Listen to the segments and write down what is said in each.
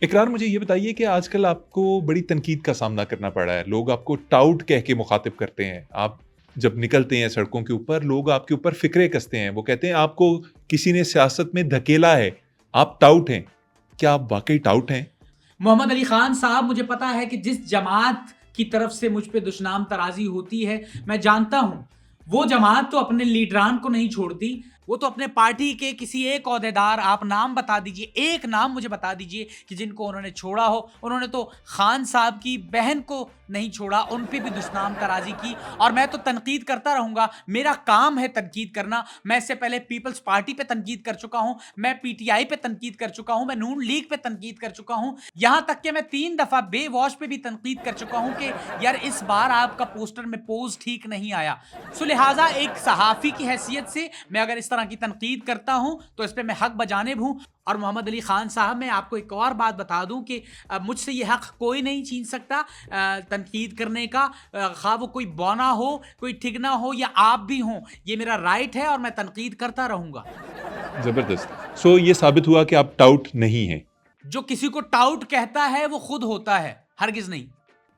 इकरार, मुझे ये बताइए कि आजकल आपको बड़ी तनकीद का सामना करना पड़ रहा है। लोग आपको टाउट कह के मुखातिब करते हैं। आप जब निकलते हैं सड़कों के ऊपर, लोग आपके ऊपर फ़िक्रे कसते हैं। वो कहते हैं आपको किसी ने सियासत में धकेला है, आप टाउट हैं। क्या आप वाक़ई टाउट हैं? मोहम्मद अली खान साहब, मुझे पता है कि जिस जमात की तरफ से मुझ पे दुश्मन तराजी होती है, मैं जानता हूं वो जमात तो अपने लीडरान को नहीं छोड़ती। वो तो अपने पार्टी के किसी एक ओहदेदार, आप नाम बता दीजिए, एक नाम मुझे बता दीजिए कि जिनको उन्होंने छोड़ा हो। उन्होंने तो खान साहब की बहन को नहीं छोड़ा, उन पे भी दुश्मन तराजी की। और मैं तो तनकीद करता रहूंगा, मेरा काम है तनकीद करना। मैं इससे पहले पीपल्स पार्टी पे तनकीद कर चुका हूं, मैं पीटीआई पे तनकीद कर चुका हूं, मैं नून लीग पे तनकीद कर चुका हूं, यहां तक कि मैं 3 दफा बेवॉश पे भी तनकीद कर चुका हूं कि यार इस बार आपका पोस्टर में पोज ठीक नहीं आया। सो लिहाजा एक सहाफी की हैसियत से मैं अगर इस तरह की तनकीद करता हूं तो इस पर मैं हक बजानिब हूं। और मोहम्मद अली खान साहब, मैं आपको एक और बात बता दूं कि मुझसे ये हक कोई नहीं छीन सकता तनकीद करने का। खा वो कोई बौना हो, कोई ठिगना हो, या आप भी हो, ये मेरा राइट है और मैं तनकीद करता रहूंगा। ज़बरदस्त। सो ये साबित हुआ कि आप टाउट नहीं हैं। जो किसी को टाउट कहता है वो खुद होता है, हरगिज नहीं।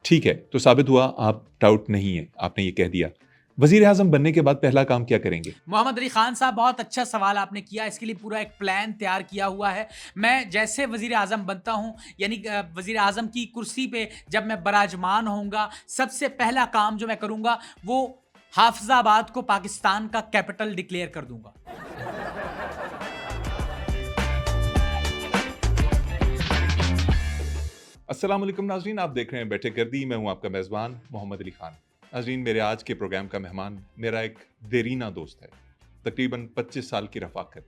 ठीक है, तो साबित हुआ आप टाउट नहीं हैं, आपने ये कह दिया। वज़ीर-ए-आज़म बनने के बाद पहला काम क्या करेंगे? मोहम्मद अली खान साहब, बहुत अच्छा सवाल आपने किया। इसके लिए पूरा एक प्लान तैयार किया हुआ है। मैं जैसे वज़ीर आज़म बनता हूं, यानी वज़ीर आज़म की कुर्सी पे जब मैं बराजमान होऊंगा, सबसे पहला काम जो मैं करूंगा वो हाफिजाबाद को पाकिस्तान का कैपिटल डिक्लेयर कर दूंगा। अस्सलाम वालेकुम नाज़रीन, आप देख रहे हैं बैठे गर्दी। मैं हूं आपका मेज़बान मोहम्मद अली खान। नाज़रीन, मेरे आज के प्रोग्राम का मेहमान मेरा एक देरीना दोस्त है, तकरीबन 25 साल की रफ़ाकत।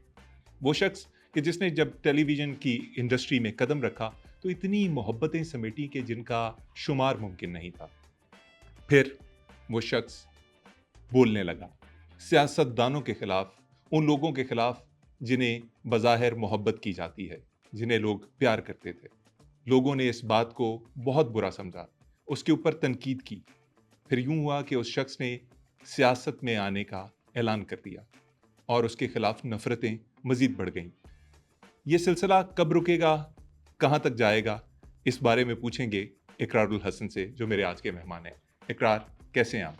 वो शख्स कि जिसने जब टेलीविज़न की इंडस्ट्री में कदम रखा तो इतनी मोहब्बतें समेटी कि जिनका शुमार मुमकिन नहीं था। फिर वो शख्स बोलने लगा सियासतदानों के ख़िलाफ़, उन लोगों के ख़िलाफ़ जिन्हें बज़ाहिर मोहब्बत की जाती है, जिन्हें लोग प्यार करते थे। लोगों ने इस बात को बहुत बुरा समझा, उसके ऊपर तनकीद की। फिर यूं हुआ कि उस शख्स ने सियासत में आने का ऐलान कर दिया और उसके खिलाफ नफरतें मजीद बढ़ गईं। ये सिलसिला कब रुकेगा, कहां तक जाएगा, इस बारे में पूछेंगे इकरारुल हसन से, जो मेरे आज के मेहमान हैं। इकरार, कैसे हैं आप?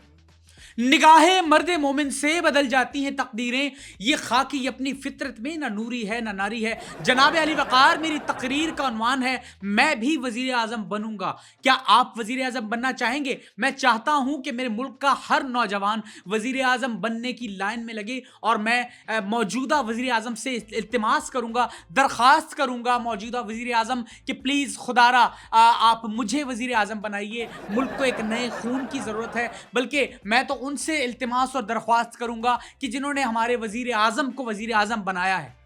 निगाहें मर्द मोमिन से बदल जाती हैं तकदीरें, ये खाकी अपनी फितरत में ना नूरी है ना नारी है। जनाब अली वक़ार, मेरी तकरीर का उन्वान है, मैं भी वज़ीर आज़म बनूंगा। क्या आप वज़ीर आज़म बनना चाहेंगे? मैं चाहता हूं कि मेरे मुल्क का हर नौजवान वज़ीर आज़म बनने की लाइन में लगे। और मैं मौजूदा वज़ीर आज़म से इल्तिमास करूंगा, दरख्वास्त करूंगा मौजूदा वज़ीर आज़म कि प्लीज़ खुदारा आप मुझे वज़ीर आज़म बनाइए। मुल्क को एक नए खून की ज़रूरत है। बल्कि मैं तो उनसे इल्तिमास और दरख्वास्त करूंगा कि जिन्होंने हमारे वजीर आजम को वजीर आजम बनाया है।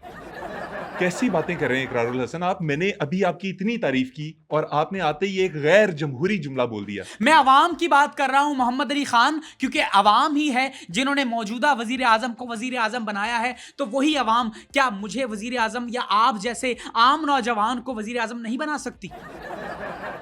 कैसी बातें कर रहे हैं इकरारुल हसन आप? मैंने अभी आपकी इतनी तारीफ की और आपने आते ही एक गैर जमहूरी जुमला बोल दिया। मैं अवाम की बात कर रहा हूं मोहम्मद अली खान, क्योंकि अवाम ही है जिन्होंने मौजूदा वजीर आजम को वजीर आजम बनाया है। तो वही अवाम क्या मुझे वजीर आजम या आप जैसे आम नौजवान को वजीर आजम नहीं बना सकती?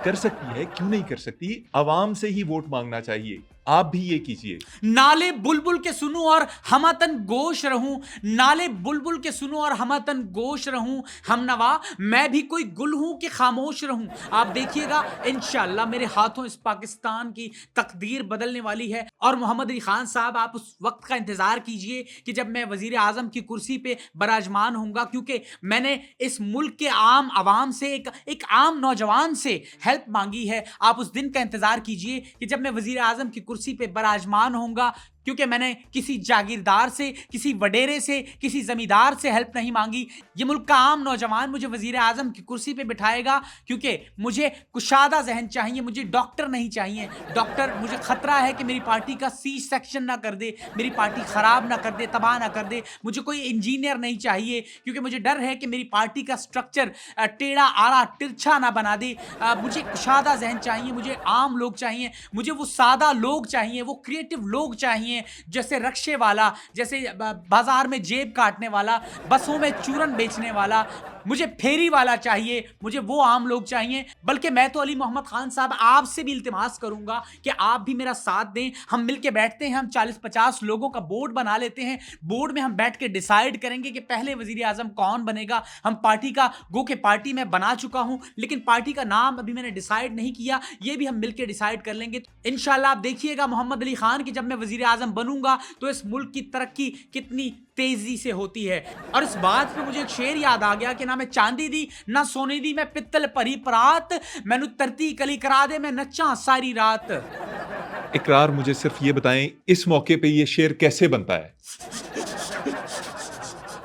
कर सकती है, क्यों नहीं कर सकती? अवाम से ही वोट मांगना चाहिए। आप भी ये कीजिए। नाले बुलबुल के सुनूं और हमतन गोश रहूं, नाले बुलबुल के सुनूं और हमतन गोश रहूं, हम नवा मैं भी कोई गुल हूं कि खामोश रहूं। आप देखिएगा इंशाअल्लाह मेरे हाथों इस पाकिस्तान की तकदीर बदलने वाली है। और मोहम्मद अली खान साहब, आप उस वक्त का इंतजार कीजिए कि जब मैं वजीर आजम की कुर्सी पे बराजमान होऊंगा, क्योंकि मैंने इस मुल्क के आम आवाम से एक आम नौजवान से हेल्प मांगी है। आप उस दिन का इंतजार कीजिए कि जब मैं वजीर आजम की कुर्सी पे बराजमान होऊंगा, क्योंकि मैंने किसी जागीरदार से, किसी वडेरे से, किसी जमींदार से हेल्प नहीं मांगी। ये मुल्क का आम नौजवान मुझे वजीर आजम की कुर्सी पे बिठाएगा, क्योंकि मुझे कुशादा जहन चाहिए, मुझे डॉक्टर नहीं चाहिए। डॉक्टर, मुझे खतरा है कि मेरी पार्टी का सी सेक्शन ना कर दे, मेरी पार्टी खराब ना कर दे, तबाह ना कर दे। मुझे कोई इंजीनियर नहीं चाहिए, क्योंकि मुझे डर है कि मेरी पार्टी का स्ट्रक्चर टेढ़ा आड़ा तिरछा ना बना दे। मुझे कुशादा जहन चाहिए, मुझे आम लोग चाहिए, मुझे वो सादा लोग चाहिए, वो क्रिएटिव लोग चाहिए, जैसे रक्शे वाला, जैसे बाजार में जेब काटने वाला, बसों में चूरन बेचने वाला, मुझे फेरी वाला चाहिए, मुझे वो आम लोग चाहिए। बल्कि मैं तो अली मोहम्मद खान साहब आपसे भी इल्तिमास करूंगा कि आप भी मेरा साथ दें। हम मिलके बैठते हैं, हम 40-50 लोगों का बोर्ड बना लेते हैं। बोर्ड में हम बैठ के डिसाइड करेंगे कि पहले वजीर आजम कौन बनेगा। हम पार्टी का गो के पार्टी में बना चुका हूं, लेकिन पार्टी का नाम अभी मैंने डिसाइड नहीं किया, ये भी हम मिलके डिसाइड कर लेंगे। इंशाल्लाह आप देखिएगा मोहम्मद अली खान की जब मैं वजीर आजम बनूंगा तो इस मुल्क की तरक्की कितनी तेजी से होती है। और इस बात पे मुझे एक शेर याद आ गया कि ना मैं चांदी दी ना सोने दी, मैं पित्तल परी परात, मैनू तरती कली करा दे, मैं नच्चा सारी रात। इकरार, मुझे सिर्फ ये बताएं, इस मौके पे ये शेर कैसे बनता है?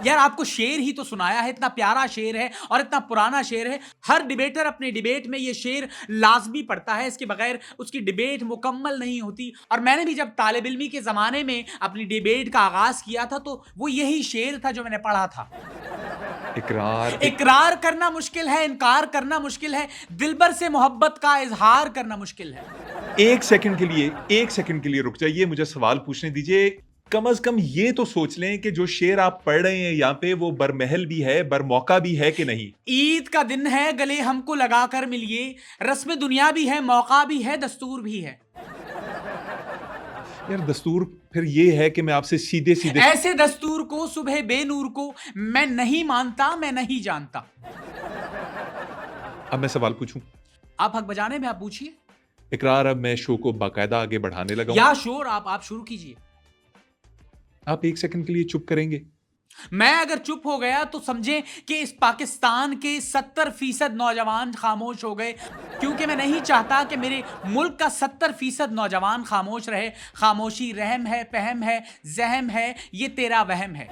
यार आपको शेर ही तो सुनाया है, इतना प्यारा शेर है और इतना पुराना शेर है। हर डिबेटर अपने डिबेट में ये शेर लाजमी पढ़ता है, इसके बगैर उसकी डिबेट मुकम्मल नहीं होती। और मैंने भी जब तालिब इल्मी के ज़माने में अपनी डिबेट का आगाज़ किया था तो वो यही शेर था जो मैंने पढ़ा था। इकरार करना मुश्किल है, इनकार करना मुश्किल है, दिलबर से मोहब्बत का इजहार करना मुश्किल है। एक सेकंड के लिए रुक जाइए, मुझे सवाल पूछने दीजिए। कम से कम ये तो सोच लें कि जो शेर आप पढ़ रहे हैं यहाँ पे वो बरमहल भी है, बरमौका भी है कि नहीं? ईद का दिन है, गले हमको लगाकर मिलिए, रस्म दुनिया भी है, मौका भी है, दस्तूर भी है। यार दस्तूर फिर ये है कि मैं आपसे सीधे सीधे ऐसे दस्तूर को, सुबह बेनूर को मैं नहीं मानता, मैं नहीं जानता। अब मैं सवाल पूछूं? आप हक बजाने में आप पूछिए। इकरार, अब मैं शो को बाकायदा आगे बढ़ाने लगा हूं। या शोर आप शुरू कीजिए। आप एक सेकंड के लिए चुप करेंगे? मैं अगर चुप हो गया तो समझें कि इस पाकिस्तान के 70% नौजवान खामोश हो गए, क्योंकि मैं नहीं चाहता कि मेरे मुल्क का 70% नौजवान खामोश रहे। खामोशी रहम है, पहम है, जहम है, ये तेरा वहम है।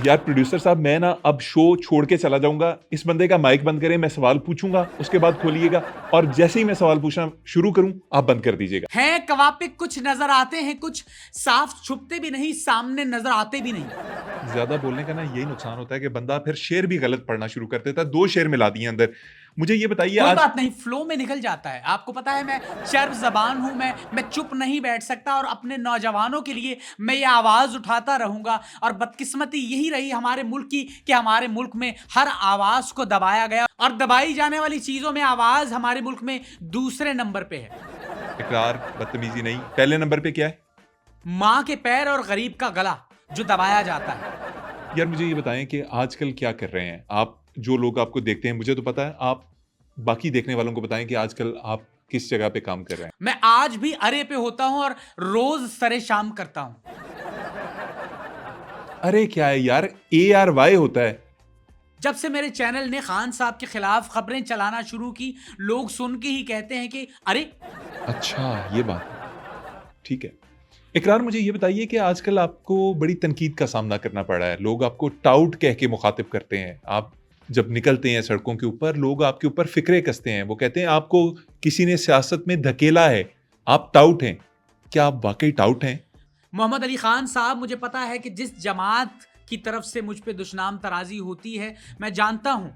यार प्रोड्यूसर साहब, मैं ना अब शो छोड़ के चला जाऊंगा। इस बंदे का माइक बंद करें, मैं सवाल पूछूंगा, उसके बाद खोलिएगा, और जैसे ही मैं सवाल पूछना शुरू करूं आप बंद कर दीजिएगा। हैं कवापिक कुछ नजर आते हैं, कुछ साफ छुपते भी नहीं, सामने नजर आते भी नहीं। ज्यादा बोलने का ना यही नुकसान होता है कि बंदा फिर शेर भी गलत पढ़ना शुरू कर देता है। 2 शेर मिला दिए अंदर। मुझे ये बताइए, कोई आज बात नहीं, फ्लो में निकल जाता है। आपको पता है मैं चर्ब जबान हूं, मैं चुप नहीं बैठ सकता, और अपने नौजवानों के लिए मैं ये आवाज उठाता रहूंगा। और बदकिस्मती यही रही हमारे मुल्क की कि हमारे मुल्क में हर आवाज को दबाया गया, और दबाई जाने वाली चीजों में आवाज हमारे मुल्क में दूसरे नंबर पे है। इकरार, बदतमीजी नहीं, पहले नंबर पे क्या है? माँ के पैर और गरीब का गला जो दबाया जाता है। यार मुझे ये बताएं कि आजकल क्या कर रहे हैं आप? जो लोग आपको देखते हैं, मुझे तो पता है, आप बाकी देखने वालों को बताएं कि आजकल आप किस जगह पे काम कर रहे हैं। मैं आज भी अरे पे होता हूं और रोज सरे शाम करता हूं। अरे क्या है यार, ARY होता है। जब से मेरे चैनल ने खान साहब के खिलाफ खबरें चलाना शुरू की, लोग सुन के ही कहते हैं कि अरे। अच्छा, ये बात है, ठीक है। इकरार, मुझे ये बताइए कि आजकल आपको बड़ी तनकीद का सामना करना पड़ रहा है। लोग आपको टाउट कह के मुखातिब करते हैं। आप जब निकलते हैं सड़कों के ऊपर, लोग आपके ऊपर फिक्रे कसते हैं। वो कहते हैं आपको किसी ने सियासत में धकेला है, आप टाउट हैं। क्या आप वाकई टाउट हैं? मोहम्मद अली खान साहब, मुझे पता है कि जिस जमात की तरफ से मुझ पे दुश्मन तराजी होती है, मैं जानता हूं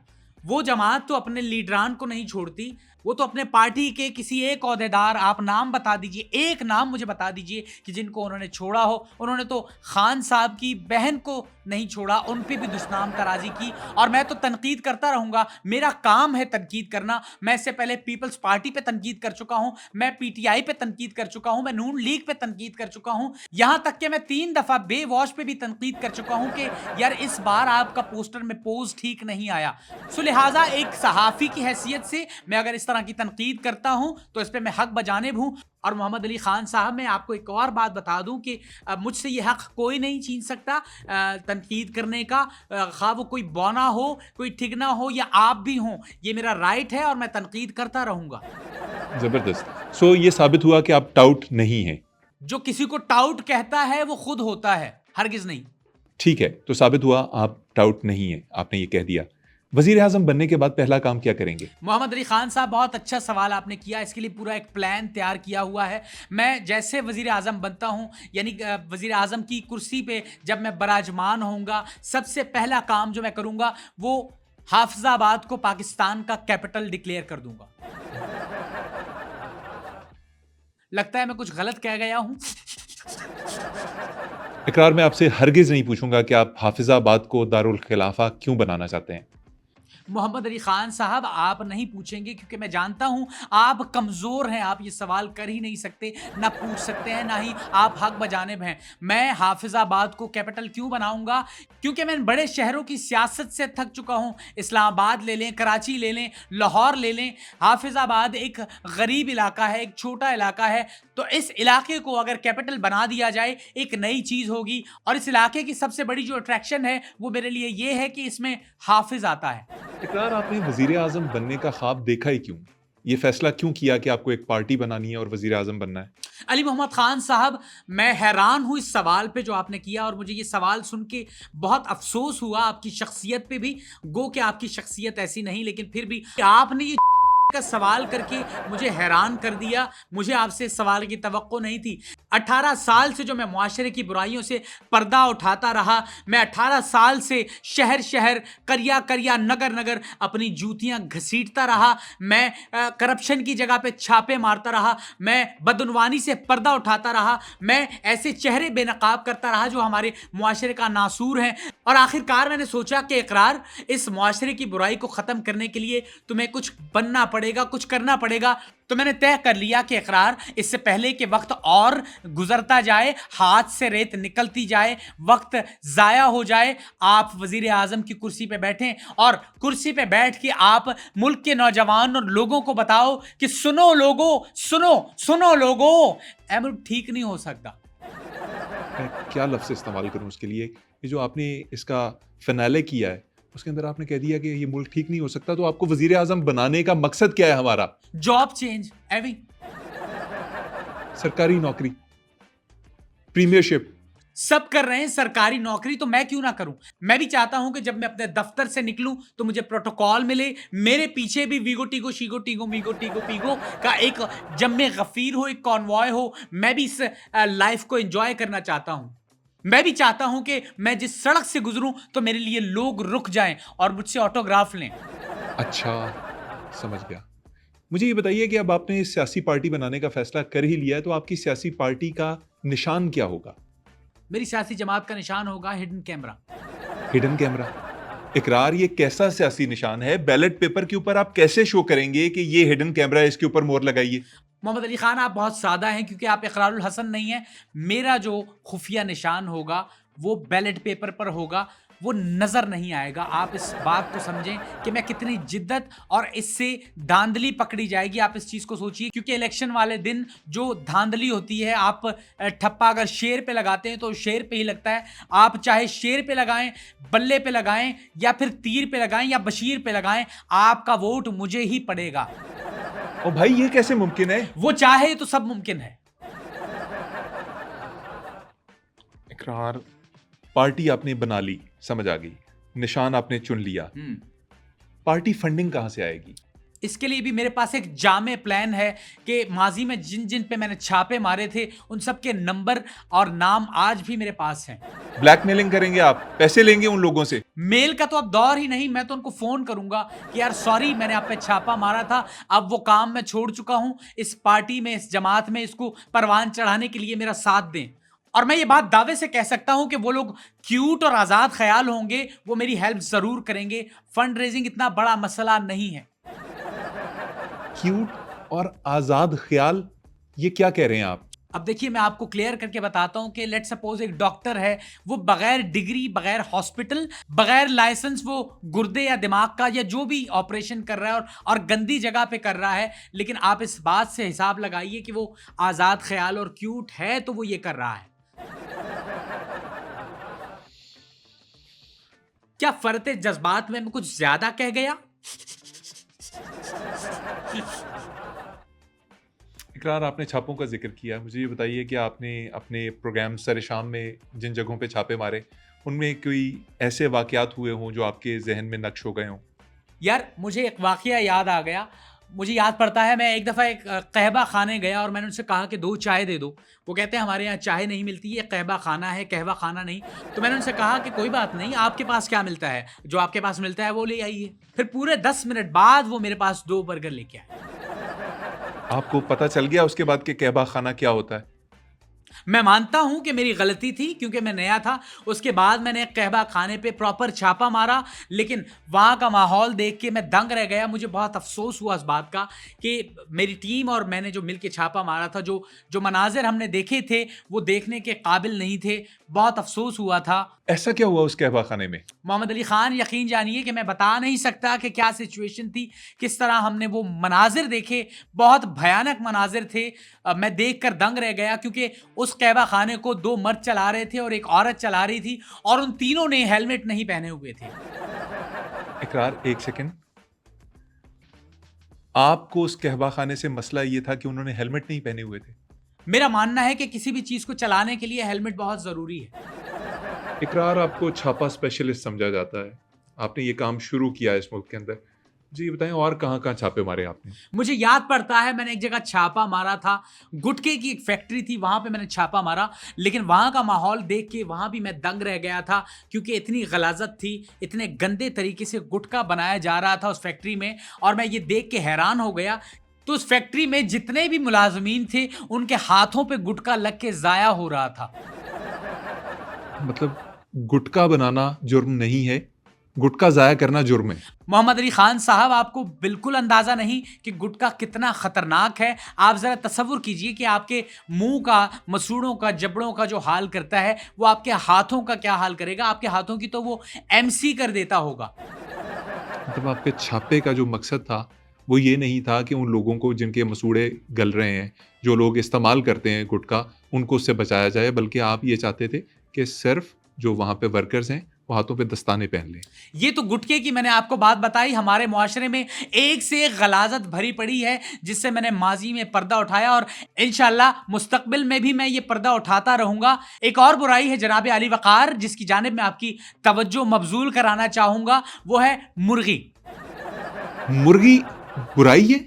वो जमात तो अपने लीडरान को नहीं छोड़ती। वो तो अपने पार्टी के किसी एक ओहदेदार, आप नाम बता दीजिए, एक नाम मुझे बता दीजिए कि जिनको उन्होंने छोड़ा हो। उन्होंने तो खान साहब की बहन को नहीं छोड़ा, उन पे भी दुश्मन तराजी की। और मैं तो तनकीद करता रहूंगा, मेरा काम है तनकीद करना। मैं इससे पहले पीपल्स पार्टी पे तनकीद कर चुका हूं, मैं PTI पे तनकीद कर चुका हूं, मैं नून लीग पे तनकीद कर चुका हूं, यहां तक कि मैं 3 दफा बेवॉश पे भी तनकीद कर चुका हूं कि यार इस बार आपका पोस्टर में पोज ठीक नहीं आया। सो लिहाजा एक सहाफी की हैसियत से मैं अगर इस तरह की तनकीद करता हूं तो इस पे मैं हक बजानिब हूं। और मोहम्मद अली खान साहब, मैं आपको एक और बात बता दूं कि मुझसे ये हक कोई नहीं छीन सकता तनकीद करने का। खा वो कोई बौना हो, कोई ठिगना हो, या आप भी हो, ये मेरा राइट है और मैं तनकीद करता रहूंगा। जबरदस्त। सो ये साबित हुआ कि आप टाउट नहीं हैं। जो किसी को टाउट कहता है वो खुद होता है, हरगिज नहीं। ठीक है, तो साबित हुआ आप टाउट नहीं हैं, आपने ये कह दिया। वजीर आजम बनने के बाद पहला काम क्या करेंगे? मोहम्मद अली खान साहब, बहुत अच्छा सवाल आपने किया। इसके लिए पूरा एक प्लान तैयार किया हुआ है। मैं जैसे वजीर आजम बनता हूं, यानी वजीर आजम की कुर्सी पे जब मैं बराजमान होऊंगा, सबसे पहला काम जो मैं करूंगा वो हाफिजाबाद को पाकिस्तान का कैपिटल डिक्लेयर कर दूंगा। लगता है मैं कुछ गलत कह गया हूं। इकरार, मैं आपसे हरगिज़ नहीं पूछूंगा कि आप हाफिज़ाबाद को दारुल खिलाफा क्यों बनाना चाहते हैं। मोहम्मद अली खान साहब, आप नहीं पूछेंगे क्योंकि मैं जानता हूं आप कमजोर हैं, आप ये सवाल कर ही नहीं सकते, ना पूछ सकते हैं, ना ही आप हक बजानिब हैं। मैं हाफिजाबाद को कैपिटल क्यों बनाऊंगा? क्योंकि मैं इन बड़े शहरों की सियासत से थक चुका हूं। इस्लामाबाद ले लें, कराची ले लें, लाहौर ले लें, हाफिजाबाद एक गरीब इलाका है, एक छोटा इलाका है। तो इस इलाके को अगर कैपिटल बना दिया जाए, एक नई चीज होगी। और इस इलाके की सबसे बड़ी जो अट्रैक्शन है वो मेरे लिए ये है कि इसमें हाफिज आता है। इकरार, आपने वजीर आजम बनने का ख्वाब देखा ही क्यों? ये फैसला क्यों किया कि आपको एक पार्टी बनानी है और वजीर आजम बनना है? अली मोहम्मद खान साहब, मैं हैरान हूँ इस सवाल पे जो आपने किया, और मुझे ये सवाल सुन के बहुत अफसोस हुआ आपकी शख्सियत पे भी। गो कि आपकी शख्सियत ऐसी नहीं, लेकिन फिर भी आपने ये का सवाल करके मुझे हैरान कर दिया। मुझे आपसे इस सवाल की तवक्को नहीं थी। 18 साल से जो मैं मुआशरे की बुराइयों से पर्दा उठाता रहा, मैं 18 साल से शहर शहर, करिया करिया, नगर नगर अपनी जूतियां घसीटता रहा। मैं करप्शन की जगह पे छापे मारता रहा, मैं बदउनवानी से पर्दा उठाता रहा, मैं ऐसे चेहरे बेनकाब करता रहा जो हमारे मुआशरे का नासूर हैं। और आखिरकार मैंने सोचा कि इकरार, इस मुआशरे की बुराई को ख़त्म करने के लिए तुम्हें कुछ बनना पड़ेगा, कुछ करना पड़ेगा। तो मैंने तय कर लिया कि इकरार, इससे पहले कि वक्त और गुजरता जाए, हाथ से रेत निकलती जाए, वक्त ज़ाया हो जाए, आप वजीर आज़म की कुर्सी पे बैठें और कुर्सी पे बैठ के आप मुल्क के नौजवान और लोगों को बताओ कि सुनो लोगों, सुनो सुनो लोगों, ऐ मुल्क ठीक नहीं हो सकता। मैं क्या लफ्ज़ इस्तेमाल करूं उसके लिए? ये जो आपने इसका फ़िनाले किया है, उसके अंदर आपने कह दिया कि ये मुल्क ठीक नहीं हो सकता, तो आपको वज़ीर आज़म बनाने का मकसद क्या है हमारा? जॉब चेंज, एवी सरकारी नौकरी, प्रीमियरशिप। सब कर रहे हैं सरकारी नौकरी, तो मैं क्यों ना करूं? मैं भी चाहता हूं कि जब मैं अपने दफ्तर से निकलूं तो मुझे प्रोटोकॉल मिले, मेरे पीछे भी वीगो टीगो शीगो टीगो मीगो टीगो पीगो का एक जम्मे गफीर हो, एक कॉन्वॉय हो। मैं भी इस लाइफ को एंजॉय करना चाहता हूं। मैं भी चाहता हूं कि मैं जिस सड़क से गुजरूं तो मेरे लिए लोग रुक जाएं और मुझसे ऑटोग्राफ लें। अच्छा, समझ गया। मुझे ये बताइए कि अब आपने सियासी पार्टी बनाने का फ़ैसला कर ही लिया है, तो आपकी सियासी पार्टी का निशान क्या होगा? मेरी सियासी जमात का निशान होगा हिडन कैमरा। Hidden camera. इकरार, ये कैसा सियासी निशान है? बैलेट पेपर के ऊपर आप कैसे शो करेंगे कि ये हिडन कैमरा है, इसके ऊपर मोहर लगाइए? मोहम्मद अली खान, आप बहुत सादा हैं क्योंकि आप इकरारुल हसन नहीं हैं। मेरा जो खुफिया निशान होगा वो बैलेट पेपर पर होगा, वो नज़र नहीं आएगा। आप इस बात को समझें कि मैं कितनी जिद्दत और इससे धांधली पकड़ी जाएगी, आप इस चीज़ को सोचिए। क्योंकि इलेक्शन वाले दिन जो धांधली होती है, आप ठप्पा अगर शेर पे लगाते हैं तो शेर पे ही लगता है। आप चाहे शेर पे लगाएं, बल्ले पे लगाएं, या फिर तीर पे लगाएं, या बशीर पे लगाएं, आपका वोट मुझे ही पड़ेगा। ओ भाई, ये कैसे मुमकिन है? वो चाहे तो सब मुमकिन है। इकरार, पार्टी आपने बना ली, समझ आ गई। निशान आपने चुन लिया। पार्टी फंडिंग कहां से आएगी? इसके लिए भी मेरे पास एक जामे प्लान है कि माजी में जिन जिन पे मैंने छापे मारे थे उन सब के नंबर और नाम आज भी मेरे पास हैं। ब्लैकमेलिंग करेंगे आप? पैसे लेंगे उन लोगों से? मेल का तो अब दौर ही नहीं, मैं तो उनको फोन करूंगा कि यार सॉरी, मैंने आप पे छापा मारा था, अब वो काम मैं छोड़ चुका हूं, इस पार्टी में, इस जमात में इसको परवान चढ़ाने के लिए मेरा साथ दें। और मैं ये बात दावे से कह सकता हूं कि वो लोग क्यूट और आजाद ख्याल होंगे, वो मेरी हेल्प जरूर करेंगे। फंड रेजिंग इतना बड़ा मसला नहीं है। क्यूट और आजाद ख्याल, ये क्या कह रहे हैं आप? अब देखिए, मैं आपको क्लियर करके बताता हूं कि लेट सपोज एक डॉक्टर है, वो बगैर डिग्री, बगैर हॉस्पिटल, बगैर लाइसेंस वो गुर्दे या दिमाग का या जो भी ऑपरेशन कर रहा है और गंदी जगह पे कर रहा है, लेकिन आप इस बात से हिसाब लगाइए कि वो आजाद ख्याल और क्यूट है तो वो ये कर रहा है। क्या फरते जज्बात में मैं कुछ ज्यादा कह गया? इकरार, आपने छापों का जिक्र किया, मुझे ये बताइए कि आपने अपने प्रोग्राम सर शाम में जिन जगहों पे छापे मारे, उनमें कोई ऐसे वाकयात हुए हों जो आपके जहन में नक्श हो गए हों? यार, मुझे एक वाकया याद आ गया। मुझे याद पड़ता है, मैं एक दफ़ा एक कहवा खाने गया और मैंने उनसे कहा कि 2 चाय दे दो। वो कहते हैं हमारे यहाँ चाय नहीं मिलती, ये कहवा खाना है, कहवा खाना नहीं। तो मैंने उनसे कहा कि कोई बात नहीं, आपके पास क्या मिलता है, जो आपके पास मिलता है वो ले आइए। फिर पूरे 10 मिनट बाद वो मेरे पास 2 बर्गर लेके आए। आपको पता चल गया उसके बाद कि कहबा खाना क्या होता है? मैं मानता हूं कि मेरी गलती थी क्योंकि मैं नया था। उसके बाद मैंने कहवा खाने पे प्रॉपर छापा मारा, लेकिन वहां का माहौल देख के मैं दंग रह गया। मुझे बहुत अफसोस हुआ इस बात का कि मेरी टीम और मैंने जो मिलके छापा मारा था, जो जो मनाजिर हमने देखे थे वो देखने के काबिल नहीं थे। बहुत अफसोस हुआ था। ऐसा क्या हुआ उस कहवा खाने में? मोहम्मद अली खान, यकीन जानिए कि मैं बता नहीं सकता कि क्या सिचुएशन थी, किस तरह हमने वो मनाजिर देखे। बहुत भयानक मनाजिर थे। मैं देख कर दंग रह गया क्योंकि उस कहवा खाने को 2 मर्द चला रहे थे और एक औरत चला रही थी, और उन तीनों ने हेलमेट नहीं पहने हुए थे। इकरार, एक सेकंड। आपको उस कहवा खाने से मसला ये था कि उन्होंने हेलमेट नहीं पहने हुए थे? मेरा मानना है कि किसी भी चीज को चलाने के लिए हेलमेट बहुत जरूरी है। इकरार, आपको छापा स्पेशलिस्ट समझा जाता है। आपने ये काम शुरू किया इस मुल्क के अंदर। जी बताएं, और कहाँ कहाँ छापे मारे आपने? मुझे याद पड़ता है मैंने एक जगह छापा मारा था, गुटखे की एक फैक्ट्री थी, वहां पे मैंने छापा मारा। लेकिन वहां का माहौल देख के वहां भी मैं दंग रह गया था क्योंकि इतनी गलाजत थी, इतने गंदे तरीके से गुटखा बनाया जा रहा था उस फैक्ट्री में, और मैं ये देख के हैरान हो गया। तो उस फैक्ट्री में जितने भी मुलाजमीन थे उनके हाथों पे गुटखा लग के जाया हो रहा था। मतलब गुटखा बनाना जुर्म नहीं है, गुटखा जाया करना जुर्म है। मोहम्मद अली खान साहब, आपको बिल्कुल अंदाजा नहीं कि गुटखा कितना खतरनाक है। आप जरा तसव्वुर कीजिए कि आपके मुंह का, मसूड़ों का, जबड़ों का जो हाल करता है वो आपके हाथों का क्या हाल करेगा। आपके हाथों की तो वो एमसी कर देता होगा। मतलब आपके छापे का जो मकसद था वो ये नहीं था कि उन लोगों को जिनके मसूड़े गल रहे हैं, जो लोग इस्तेमाल करते हैं गुटखा, उनको उससे बचाया जाए, बल्कि आप ये चाहते थे कि सिर्फ जो वहाँ पे वर्कर्स हैं वो हाथों पे दस्ताने पहन लें। ये तो गुटखे की मैंने आपको बात बताई। हमारे मुआशरे में एक से एक गलाजत भरी पड़ी है जिससे मैंने माजी में पर्दा उठाया, और इंशाल्लाह मुस्तकबिल में भी मैं ये पर्दा उठाता रहूंगा। एक और बुराई है जनाब अली वकार, जिसकी जानिब मैं आपकी तवज्जो मबजूल कराना चाहूंगा, वो है मुर्गी। मुर्गी बुराई है?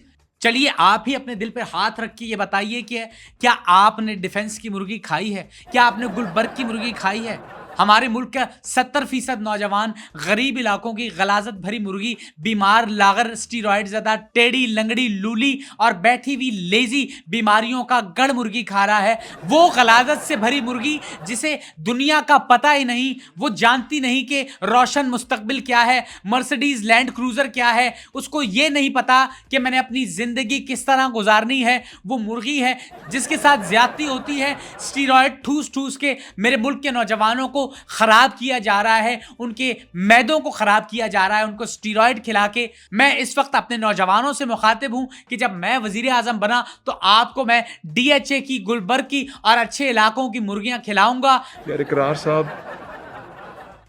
चलिए आप ही अपने दिल पर हाथ रख के ये बताइए कि क्या आपने डिफेंस की मुर्गी खाई है? क्या आपने गुलबर्ग की मुर्गी खाई है? हमारे मुल्क का 70% नौजवान गरीब इलाकों की गलाजत भरी मुर्गी, बीमार, लागर, स्टीरॉयड ज़्यादा, टेढ़ी, लंगड़ी, लूली और बैठी हुई लेजी बीमारियों का गढ़ मुर्गी खा रहा है। वो गलाजत से भरी मुर्गी जिसे दुनिया का पता ही नहीं, वो जानती नहीं कि रोशन मुस्तकबिल क्या है, मर्सिडीज लैंड क्रूजर क्या है, उसको ये नहीं पता कि मैंने अपनी जिंदगी किस तरह गुजारनी है। वो मुर्गी है जिसके साथ ज्यादती होती है। स्टीरॉयड ठूस ठूस के मेरे मुल्क के नौजवानों को खराब किया जा रहा है, उनके मैदों को खराब किया जा रहा है, उनको स्टीरॉयड खिला के। मैं इस वक्त अपने नौजवानों से मुखातिब हूं कि जब मैं वजीर आजम बना तो आपको मैं डीएचए की, गुलबर्ग की और अच्छे इलाकों की मुर्गियां खिलाऊंगा। यार इकरार साहब,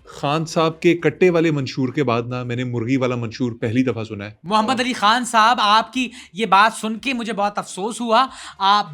खान साहब के कट्टे वाले मंशूर के बाद ना मैंने मुर्गी वाला मंशूर पहली दफा सुना है। मोहम्मद अली खान साहब, आपकी ये बात सुन के मुझे बहुत अफसोस हुआ।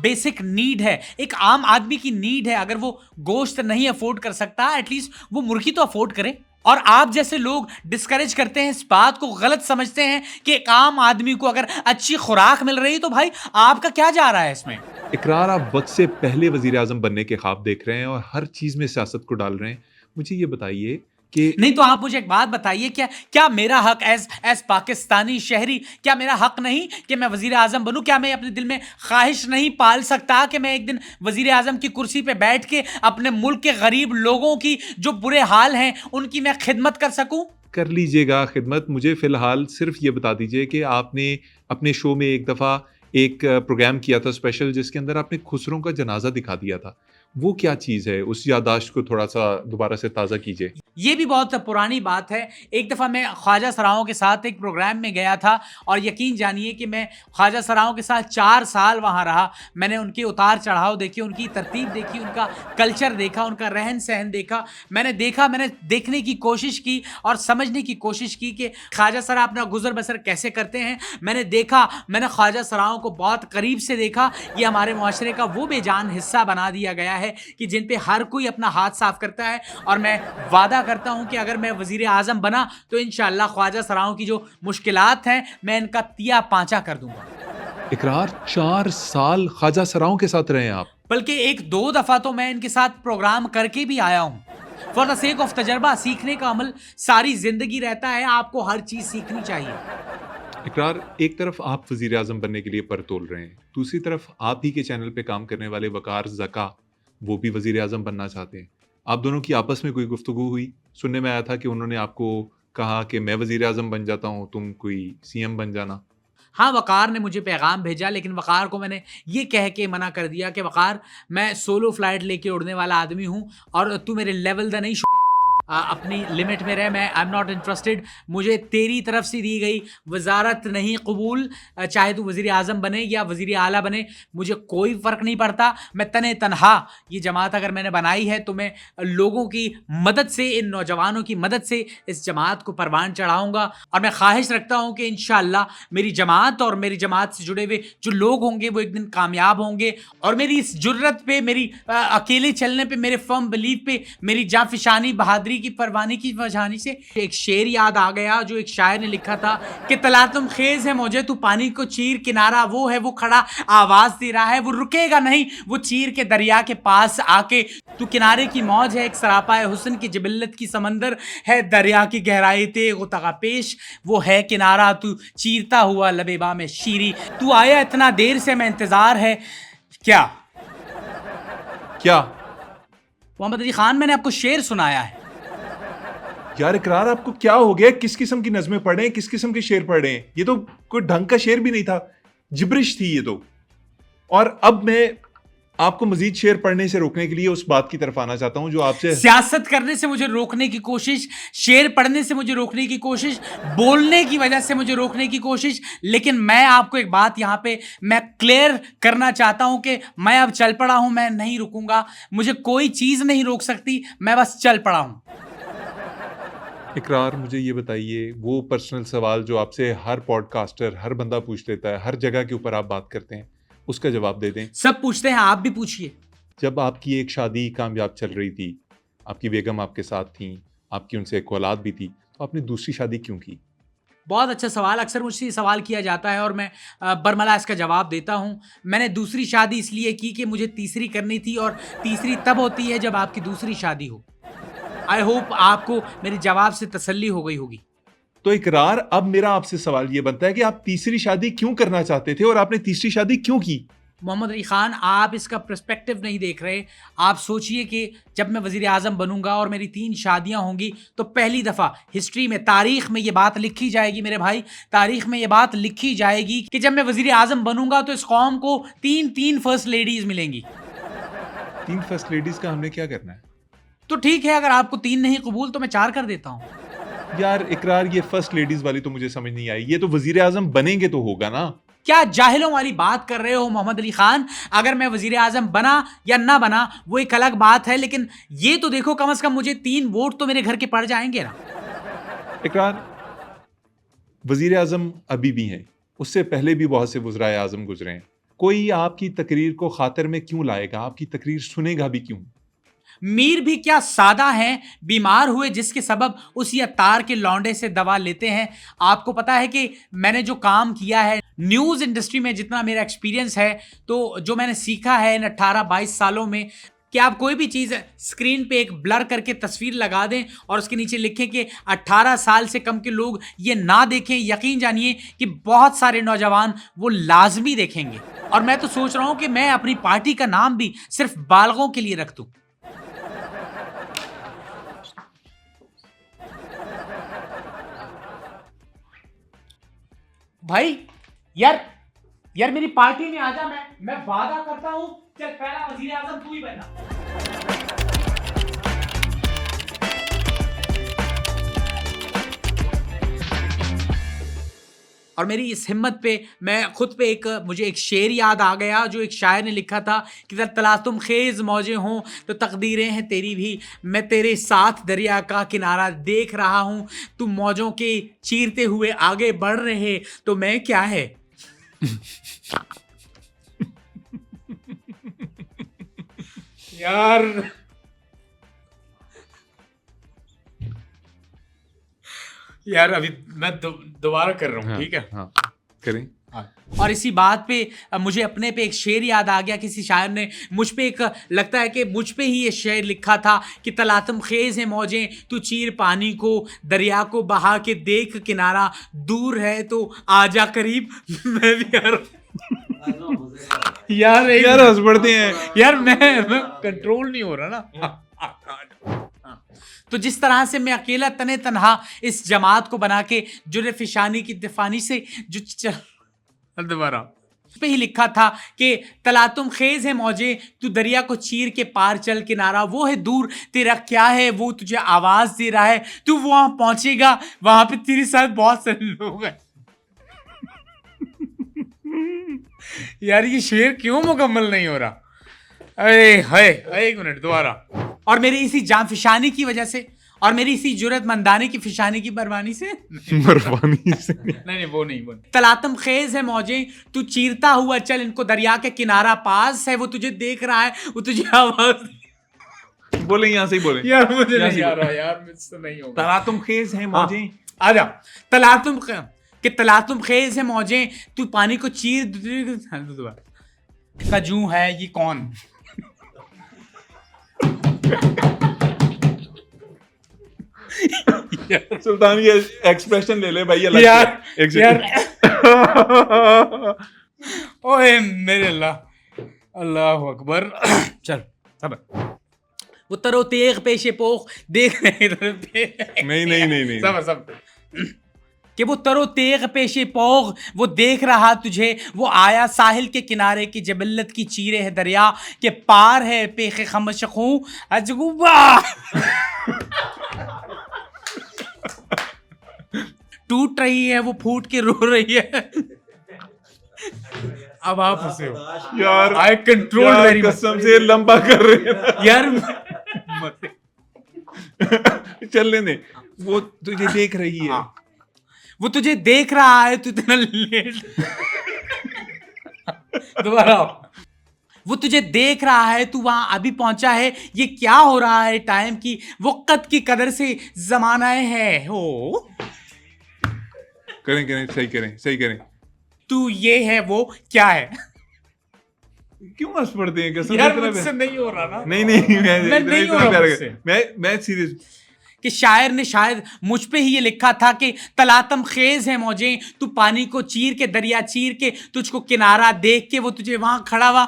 बेसिक नीड है, एक आम आदमी की नीड है। अगर वो गोश्त नहीं अफोर्ड कर सकता, एटलीस्ट वो मुर्गी तो अफोर्ड करे। और आप जैसे लोग डिस्करेज करते हैं, इस बात को गलत समझते हैं कि एक आम आदमी को अगर अच्छी खुराक मिल रही है तो भाई आपका क्या जा रहा है इसमें? इकरार, आप वक्त से पहले वजीर आजम बनने के ख्वाब देख रहे हैं और हर चीज में सियासत को डाल रहे हैं। मुझे ये बताइए कि नहीं तो आप मुझे एक बात बताइए, क्या क्या मेरा हक एज एज पाकिस्तानी शहरी, क्या मेरा हक नहीं कि मैं वजीर आजम बनूं? क्या मैं अपने दिल में ख्वाहिश नहीं पाल सकता कि मैं एक दिन वजीर आजम की कुर्सी पे बैठ के अपने मुल्क के गरीब लोगों की जो बुरे हाल हैं उनकी मैं खिदमत कर सकूं? कर लीजिएगा खिदमत। मुझे फिलहाल सिर्फ ये बता दीजिए कि आपने अपने शो में एक दफ़ा एक प्रोग्राम किया था स्पेशल, जिसके अंदर आपने खुसरों का जनाजा दिखा दिया था। वो क्या चीज़ है? उस याददाश्त को थोड़ा सा दोबारा से ताज़ा कीजिए। ये भी बहुत पुरानी बात है। एक दफ़ा मैं ख्वाजा सराओं के साथ एक प्रोग्राम में गया था, और यकीन जानिए कि मैं ख्वाजा सराओं के साथ 4 साल वहाँ रहा। मैंने उनके उतार चढ़ाव देखे, उनकी तरतीब देखी, उनका कल्चर देखा, उनका रहन सहन देखा। मैंने देखने की कोशिश की और समझने की कोशिश की कि ख्वाजा सरा अपना गुजर बसर कैसे करते हैं। मैंने ख्वाजा सराओं को बहुत करीब से देखा। ये हमारे मुआशरे का वो बेजान हिस्सा बना दिया गया है कि जिन पे हर कोई अपना हाथ साफ करता है। और मैं वादा करता हूं कि अगर मैं वजीर आजम बना तो इंशाअल्लाह ख्वाजा सराओं की जो मुश्किलात हैं मैं इनका तिया पांचा कर दूंगा। इकरार, 4 साल ख्वाजा सराओं के साथ रहे हैं आप? बल्कि 1-2 दफा तो मैं इनके साथ प्रोग्राम करके भी आया हूं। फॉर द सेक ऑफ तजर्बा, सीखने का अमल सारी जिंदगी रहता है, आपको हर चीज सीखनी चाहिए। इकरार, एक तरफ आप वजीर आजम बनने के लिए पर तोल रहे हैं, दूसरी तरफ आप ही के चैनल पे काम करने वाले वकार जका वो भी वज़ीर आज़म बनना चाहते हैं। आप दोनों की आपस में कोई गुफ्तगू हुई? सुनने में आया था कि उन्होंने आपको कहा कि मैं वज़ीर आज़म बन जाता हूँ, तुम कोई सीएम बन जाना। हाँ, वक़ार ने मुझे पैगाम भेजा, लेकिन वक़ार को मैंने ये कह के मना कर दिया कि वक़ार, मैं सोलो फ्लाइट लेके उड़ने वाला आदमी हूँ और तू मेरे लेवल दा नहीं, अपनी लिमिट में रह, मैं आई एम नॉट इंटरेस्टेड। मुझे तेरी तरफ से दी गई वजारत नहीं कबूल, चाहे तू वज़ीर आज़म बने या वज़ीर आला बने, मुझे कोई फ़र्क नहीं पड़ता। मैं तने तनहा ये जमात अगर मैंने बनाई है तो मैं लोगों की मदद से, इन नौजवानों की मदद से इस जमात को परवान चढ़ाऊँगा और मैं ख्वाहिश रखता हूँ कि इंशाअल्लाह मेरी जमात और मेरी जमात से जुड़े हुए जो लोग होंगे वो एक दिन कामयाब होंगे। और मेरी इस जुर्रत पे, मेरी अकेले चलने पे, मेरे फर्म बिलीफ पे, मेरी जाफिशानी बहादुरी की परवानी की वजहानी से एक शेर याद आ गया जो एक शायर ने लिखा था कि तलातुम खेज है मौजे तू पानी को चीर, किनारा वो है वो खड़ा आवाज दे रहा है, वो रुकेगा नहीं वो चीर के दरिया के पास आके। तू किनारे की मौज है एक सरापा है हुस्न की जिबिल्लत की समंदर है, दरिया की गहराई ते गुतगा पेश वो है किनारा, तू चीरता हुआ लबेबा में शीरी। तू आया इतना देर से मैं इंतजार है क्या? क्या? मोहम्मद अली खान, मैंने आपको शेर सुनाया है। यार इकरार, आपको क्या हो गया? किस किस्म की नज़में पढ़े हैं, किस किस्म के शेर पढ़े हैं? ये तो कोई ढंग का शेर भी नहीं था, जिब्रिश थी ये तो। और अब मैं आपको मजीद शेर पढ़ने से रोकने के लिए उस बात की तरफ आना चाहता हूं जो आपसे सियासत करने से मुझे रोकने की कोशिश, शेर पढ़ने से मुझे रोकने की कोशिश, बोलने की वजह से मुझे रोकने की कोशिश। लेकिन मैं आपको एक बात यहाँ पे मैं क्लियर करना चाहता हूं कि मैं अब चल पड़ा हूं, मैं नहीं रुकूंगा, मुझे कोई चीज़ नहीं रोक सकती, मैं बस चल पड़ा हूं। इकरार, मुझे ये बताइए, वो पर्सनल सवाल जो आपसे हर पॉडकास्टर, हर बंदा पूछ लेता है, हर जगह के ऊपर आप बात करते हैं, उसका जवाब दे दें। सब पूछते हैं, आप भी पूछिए। जब आपकी एक शादी कामयाब चल रही थी, आपकी बेगम आपके साथ थी, आपकी उनसे एक औलाद भी थी, तो आपने दूसरी शादी क्यों की? बहुत अच्छा सवाल, अक्सर मुझसे ये सवाल किया जाता है और मैं बरमला इसका जवाब देता हूँ। मैंने दूसरी शादी इसलिए की कि मुझे तीसरी करनी थी और तीसरी तब होती है जब आपकी दूसरी शादी हो। आई होप आपको मेरे जवाब से तसल्ली हो गई होगी। तो इकरार, अब मेरा आपसे सवाल ये बनता है कि आप तीसरी शादी क्यों करना चाहते थे और आपने तीसरी शादी क्यों की? मोहम्मद अली खान, आप इसका पर्सपेक्टिव नहीं देख रहे। आप सोचिए कि जब मैं वज़ीर आज़म बनूंगा और मेरी 3 शादियां होंगी तो पहली दफ़ा हिस्ट्री में, तारीख में ये बात लिखी जाएगी मेरे भाई, तारीख में ये बात लिखी जाएगी कि जब मैं वज़ीर आज़म बनूंगा तो इस कौम को 3 फर्स्ट लेडीज़ मिलेंगी। 3 फर्स्ट लेडीज का हमने क्या करना है? तो ठीक है, अगर आपको 3 नहीं कबूल तो मैं 4 कर देता हूँ। यार इकरार, ये फर्स्ट लेडीज वाली तो मुझे समझ नहीं आई। ये तो वजीर आजम बनेंगे तो होगा ना। क्या जाहिलों वाली बात कर रहे हो मोहम्मद अली खान? अगर मैं वजीर आजम बना या ना बना वो एक अलग बात है, लेकिन ये तो देखो कम से कम मुझे 3 वोट तो मेरे घर के पड़ जाएंगे ना। इकरार, वजीर आजम अभी भी हैं, उससे पहले भी बहुत से वज़राए आजम गुजरे हैं। कोई आपकी तकरीर को खातिर में क्यों लाएगा? आपकी तकरीर सुनेगा भी क्यों? मीर भी क्या सादा हैं, बीमार हुए जिसके सबब उसी अत्तार के लौंडे से दवा लेते हैं। आपको पता है कि मैंने जो काम किया है न्यूज़ इंडस्ट्री में, जितना मेरा एक्सपीरियंस है, तो जो मैंने सीखा है इन 18-22 सालों में, कि आप कोई भी चीज़ स्क्रीन पे एक ब्लर करके तस्वीर लगा दें और उसके नीचे लिखें कि 18 साल से कम के लोग ये ना देखें, यकीन जानिए कि बहुत सारे नौजवान वो लाजमी देखेंगे। और मैं तो सोच रहा हूँ कि मैं अपनी पार्टी का नाम भी सिर्फ बालगों के लिए रख दूँ। भाई यार मेरी पार्टी में आजा, मैं वादा करता हूं, चल पहला वजीर आजम तू ही बनना। और मेरी इस हिम्मत पे मैं खुद पे मुझे एक शेर याद आ गया जो एक शायर ने लिखा था कि जब तलातुम खेज मौजें हों तो तकदीरें हैं तेरी भी, मैं तेरे साथ दरिया का किनारा देख रहा हूं, तुम मौजों के चीरते हुए आगे बढ़ रहे तो मैं क्या है। यार अभी मैं दोबारा कर रहा हूँ। ठीक है, हाँ, करें। और इसी बात पे मुझे अपने पे एक शेर याद आ गया। किसी शायर ने मुझ पे लगता है कि मुझ पे ही ये शेर लिखा था कि तलातम खेज है मौजें तू चीर पानी को, दरिया को बहा के देख किनारा, दूर है तो आजा करीब। मैं भी यार यार यार हंस पड़ते हैं। यार मैं कंट्रोल नहीं हो रहा ना। तो जिस तरह से मैं अकेला तने तनहा इस जमात को बना के जुर्र फिशानी की दिफानी से जो चल दोबारा पे ही लिखा था कि तलातुम खेज है मौजे तू दरिया को चीर के पार चल किनारा वो है दूर तेरा क्या है वो तुझे आवाज दे रहा है तू वहां पहुंचेगा वहां पे तेरे साथ बहुत सारे लोग हैं। यार ये शेर क्यों मुकम्मल नहीं हो रहा? अरे हाय एक मिनट दोबारा। और मेरी इसी जान फिशानी की वजह से और मेरी इसी जुर्रतमंदानी की फिशानी की बरवानी से मरवानी से नहीं वो नहीं तलातम खेज है मौजे तू चीरता हुआ चल इनको दरिया के किनारा पास है वो तुझे देख रहा है वो तुझे आवाज बोले यहाँ से ही बोले। यार मुझे नहीं आ रहा यार मुझसे नहीं होगा। तलातुम खेज है मौजे आजा तलातुम खेज है मौजे तू पानी को चीर कजू है ये कौन? सुल्तान ये एक्सप्रेशन ले ले भाई यार यार ओए मेरे अल्लाह अकबर। चल सब वो तरो तेग पेशे पोख देख नहीं सब कि वो तरो तेग पेशे पोग वो देख रहा तुझे वो आया साहिल के किनारे की जबल्लत की चीरे है दरिया के पार है पेखे खमशखू अजगुबा टूट रही है वो फूट के रो रही है। अब आप हंसे हो यार। आई कंट्रोल वेरी कसम से लंबा कर रहे हैं यार चलने दे। वो तुझे देख रही है वो तुझे देख रहा है तू इतना लेट दोबारा वो तुझे देख रहा है तू वहां अभी पहुंचा है ये क्या हो रहा है टाइम की वक़्त की कदर से जमाना है हो करें सही करें तू ये है वो क्या है? क्यों हंस पड़ते हैं कसम यार मुझसे नहीं हो रहा ना। नहीं मैं नहीं हो रहा मुझसे। मैं सीरियस कि शायर ने शायद मुझ पे ही ये लिखा था कि तलातम खेज है मौजे तू पानी को चीर के दरिया चीर के तुझको किनारा देख के वो तुझे वहां खड़ा हुआ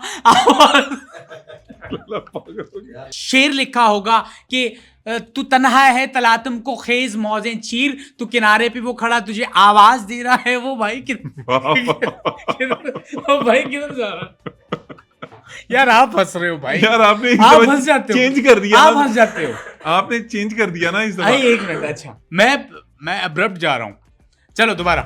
शेर लिखा होगा कि तू तन्हा है तलातम को खेज मौजे चीर तू किनारे पे वो खड़ा तुझे आवाज दे रहा है वो भाई वो भाई किधर जा रहा है? यार आप हंस रहे हो भाई। यार आपने आप हंस जाते हो चेंज कर दिया आप हंस जाते हो आपने चेंज कर दिया ना इस दफा। एक मिनट अच्छा मैं अब्रप्ट जा रहा हूं चलो दोबारा